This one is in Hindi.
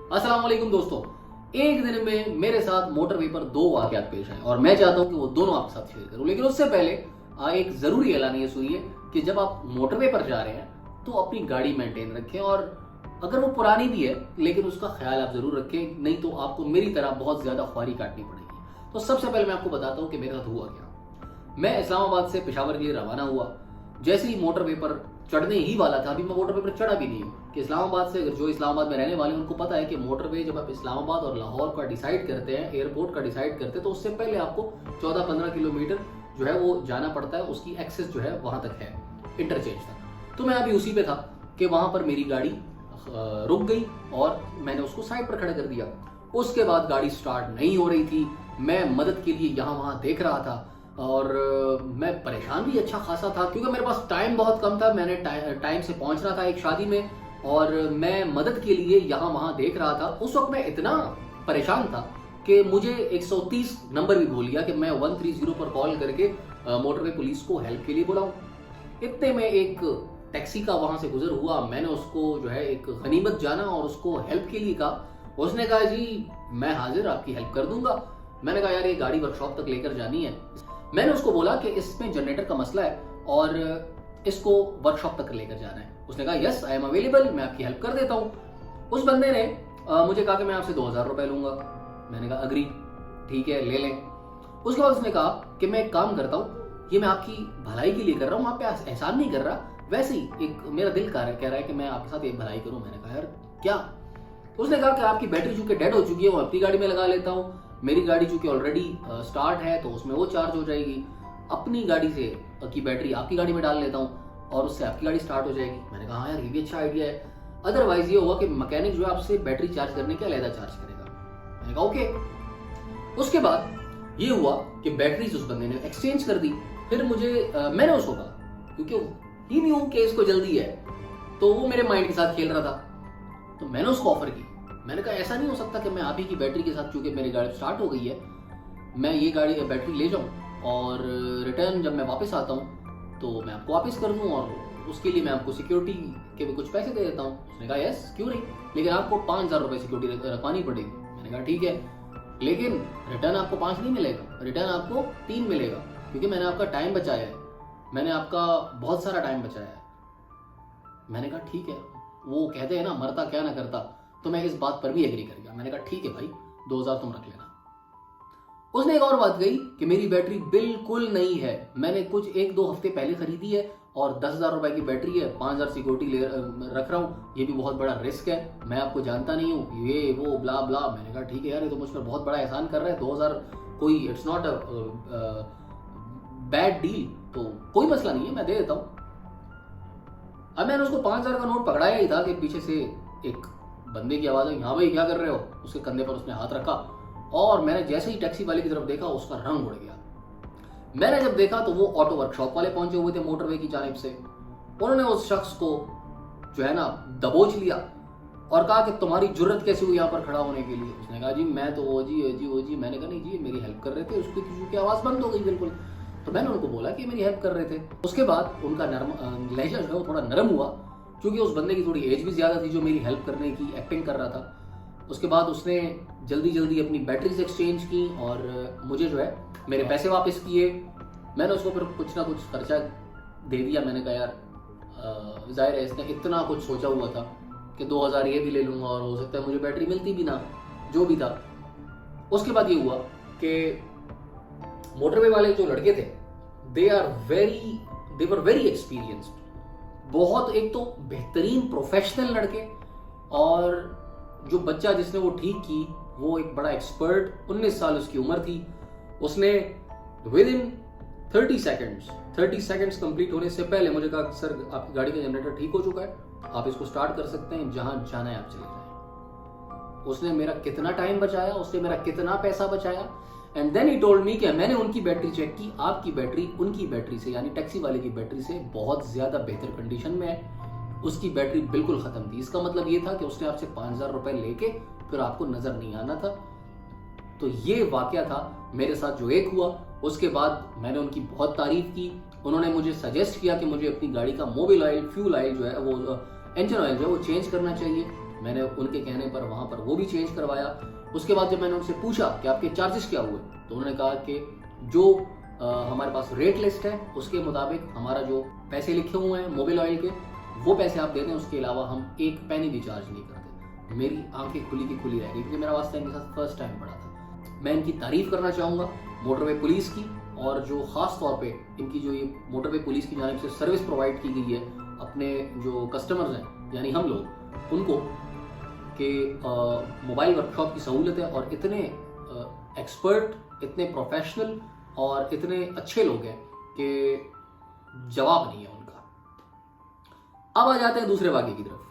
अस्सलाम वालेकुम दोस्तों। एक दिन में मेरे साथ मोटरवे पर दो वाकयात पेश आए और मैं चाहता हूं कि वो दोनों आपके साथ शेयर करूं। लेकिन उससे पहले एक जरूरी ऐलान ये सुनिए कि जब आप मोटरवे पर जा रहे हैं तो अपनी गाड़ी मेंटेन रखें, और अगर वो पुरानी भी है लेकिन उसका ख्याल आप जरूर रखें, नहीं तो आपको मेरी तरह बहुत ज्यादा ख्वारी काटनी पड़ेगी। तो सबसे पहले मैं आपको बताता हूँ कि मेरे साथ हुआ क्या। मैं इस्लामाबाद से पेशावर के लिए रवाना हुआ। जैसे ही मोटरवे पर चढ़ने ही वाला था, अभी मैं मोटरवे पर चढ़ा भी नहीं हूँ कि इस्लामाबाद से, जो इस्लामाबाद में रहने वाले हैं उनको पता है कि मोटरवे जब आप इस्लामाबाद और लाहौर का डिसाइड करते हैं, एयरपोर्ट का डिसाइड करते हैं, तो उससे पहले आपको 14-15 किलोमीटर जो है वो जाना पड़ता है। उसकी एक्सेस जो है वहां तक है, इंटरचेंज तक। तो मैं अभी उसी पे था कि वहां पर मेरी गाड़ी रुक गई और मैंने उसको साइड पर खड़ा कर दिया। उसके बाद गाड़ी स्टार्ट नहीं हो रही थी। मैं मदद के लिए यहाँ वहां देख रहा था और मैं परेशान भी अच्छा खासा था क्योंकि मेरे पास टाइम बहुत कम था। मैंने टाइम से पहुंचना था एक शादी में और मैं मदद के लिए यहाँ वहां देख रहा था। उस वक्त मैं इतना परेशान था कि मुझे 130 नंबर भी भूल गया कि मैं 130 पर कॉल करके मोटरवे पुलिस को हेल्प के लिए बुलाऊं। इतने में एक टैक्सी का वहां से गुजर हुआ। मैंने उसको जो है एक गनीमत जाना और उसको हेल्प के लिए कहा। उसने कहा जी मैं हाजिर, आपकी हेल्प कर दूंगा। मैंने कहा यार ये गाड़ी वर्कशॉप तक लेकर जानी है। मैंने उसको बोला कि इसमें जनरेटर का मसला है और इसको वर्कशॉप तक लेकर जाना है। उसने कहा यस आई एम अवेलेबल, मैं आपकी हेल्प कर देता हूँ। उस बंदे ने मुझे कहा कि मैं आपसे 2000 रुपए लूंगा। मैंने कहा अग्री, ठीक है ले लें। उसके बाद उसने कहा कि मैं एक काम करता हूँ, ये मैं आपकी भलाई के लिए कर रहा हूँ, आप पे एहसान नहीं कर रहा, वैसे ही एक मेरा दिल कह रहा है कि मैं आपके साथ एक भलाई करूँ। मैंने कहा यार क्या? उसने कहा कि आपकी बैटरी चूंकि डेड हो चुकी है वो अपनी गाड़ी में लगा लेता हूँ, मेरी गाड़ी चूंकि ऑलरेडी स्टार्ट है तो उसमें वो चार्ज हो जाएगी, अपनी गाड़ी से की बैटरी आपकी गाड़ी में डाल लेता हूँ और उससे आपकी गाड़ी स्टार्ट हो जाएगी। मैंने कहा हाँ यार ये भी अच्छा आइडिया है। अदरवाइज ये होगा कि मैकेनिक जो है आपसे बैटरी चार्ज करने के अलग चार्ज करेगा। मैंने कहा ओके। उसके बाद ये हुआ कि बैटरीज उस बंदे ने एक्सचेंज कर दी। फिर मुझे मैंने उसको कहा, क्योंकि ही न्यू कि इसको जल्दी है तो वो मेरे माइंड के साथ खेल रहा था, तो मैंने उसको ऑफर की। मैंने कहा ऐसा नहीं हो सकता कि मैं आप ही की बैटरी के साथ, चूंकि मेरी गाड़ी स्टार्ट हो गई है, मैं ये गाड़ी बैटरी ले जाऊं और रिटर्न जब मैं वापस आता हूं तो मैं आपको वापस कर दूं और उसके लिए मैं आपको सिक्योरिटी के भी कुछ पैसे दे देता हूं। उसने कहा यस क्यों नहीं, लेकिन आपको 5000 रुपए सिक्योरिटी रखवानी पड़ेगी। मैंने कहा ठीक है, लेकिन रिटर्न आपको 5 नहीं मिलेगा, रिटर्न आपको 3 मिलेगा क्योंकि मैंने आपका टाइम बचाया है, मैंने आपका बहुत सारा टाइम बचाया है। मैंने कहा ठीक है, वो कहते हैं ना मरता क्या ना करता, तो मैं इस बात पर भी एग्री कर गया। मैंने कहा ठीक है भाई 2000 तुम रख लेना। उसने एक और बात कही कि मेरी बैटरी बिल्कुल नहीं है, मैंने कुछ 1-2 हफ्ते पहले खरीदी है और 10,000 रुपए की बैटरी है, 5000 सिक्योरिटी रख रहा हूँ, ये भी बहुत बड़ा रिस्क है, मैं आपको जानता नहीं हूँ, ये वो ब्ला ब्ला। मैंने कहा ठीक है यार ये तो मुझ पर बहुत बड़ा एहसान कर रहा है, 2000 कोई it's not a bad deal, तो कोई मसला नहीं है, मैं दे देता हूँ। अब मैंने उसको 5000 का नोट पकड़ाया ही था कि पीछे से एक बंदे की आवाज आई, हाँ भाई क्या कर रहे हो। उसके कंधे पर उसने हाथ रखा और मैंने जैसे ही टैक्सी वाले की तरफ देखा उसका रंग उड़ गया। मैंने जब देखा तो वो ऑटो वर्कशॉप वाले पहुंचे हुए थे मोटरवे की जानिब से। उन्होंने उस शख्स को जो है ना दबोच लिया और कहा कि तुम्हारी जुर्रत कैसे हुई यहाँ पर खड़ा होने के लिए। उसने कहा जी मैं तो वो जी। मैंने कहा नहीं जी मेरी हेल्प कर रहे थे, उसकी किसी की आवाज बंद हो गई बिल्कुल। तो मैंने उनको बोला कि मेरी हेल्प कर रहे थे। उसके बाद उनका लहजा जो है वो थोड़ा नरम हुआ क्योंकि उस बंदे की थोड़ी एज भी ज्यादा थी जो मेरी हेल्प करने की एक्टिंग कर रहा था। उसके बाद उसने जल्दी जल्दी अपनी बैटरीज एक्सचेंज की और मुझे जो है मेरे पैसे वापस किए। मैंने उसको फिर कुछ ना कुछ खर्चा दे दिया। मैंने कहा यार जाहिर है इसने इतना कुछ सोचा हुआ था कि 2000 ये भी ले लूंगा और हो सकता है मुझे बैटरी मिलती भी ना, जो भी था। उसके बाद ये हुआ कि मोटरवे वाले जो लड़के थे दे वर वेरी एक्सपीरियंस्ड, बहुत एक तो बेहतरीन प्रोफेशनल लड़के, और जो बच्चा जिसने वो ठीक की वो एक बड़ा एक्सपर्ट, 19 साल उसकी उम्र थी। उसने विद इन 30 सेकेंड्स कंप्लीट होने से पहले मुझे कहा सर आपकी गाड़ी का जनरेटर ठीक हो चुका है, आप इसको स्टार्ट कर सकते हैं, जहां जाना है आप चले जाएं। उसने मेरा कितना टाइम बचाया, उसने मेरा कितना पैसा बचाया। And then he told me कि मैंने उनकी बैटरी चेक की, आपकी बैटरी उनकी बैटरी से यानी टैक्सी वाले की बैटरी से बहुत ज्यादा बेहतर कंडीशन में है, उसकी बैटरी बिल्कुल खत्म थी। इसका मतलब ये था कि उसने आपसे 5000 रुपए लेके फिर आपको नजर नहीं आना था। तो ये वाकया था मेरे साथ जो एक हुआ। उसके बाद मैंने उनकी बहुत तारीफ की। उन्होंने मुझे सजेस्ट किया कि मुझे अपनी गाड़ी का मोबिल ऑयल, फ्यूल ऑयल जो है वो इंजन ऑयल जो है वो चेंज करना चाहिए। मैंने उनके कहने पर वहाँ पर वो भी चेंज करवाया। उसके बाद जब मैंने उनसे पूछा कि आपके चार्जेस क्या हुए, तो उन्होंने कहा कि जो हमारे पास रेट लिस्ट है उसके मुताबिक हमारा जो पैसे लिखे हुए हैं मोबिल ऑयल के, वो पैसे आप दे दें, उसके अलावा हम एक पैनी भी चार्ज नहीं करते। मेरी आंखें खुली की खुली रह गई, क्योंकि मेरा वास्ता इनके साथ फर्स्ट टाइम पड़ा था। मैं इनकी तारीफ करना चाहूँगा मोटरवे पुलिस की, और जो ख़ास तौर पे इनकी जो ये मोटरवे पुलिस की जानिब से सर्विस प्रोवाइड की गई है अपने जो कस्टमर्स हैं यानी हम लोग उनको, कि मोबाइल वर्कशॉप की सहूलत है और इतने एक्सपर्ट, इतने प्रोफेशनल और इतने अच्छे लोग हैं कि जवाब नहीं है उनका। अब आ जाते हैं दूसरे वाक्य की तरफ।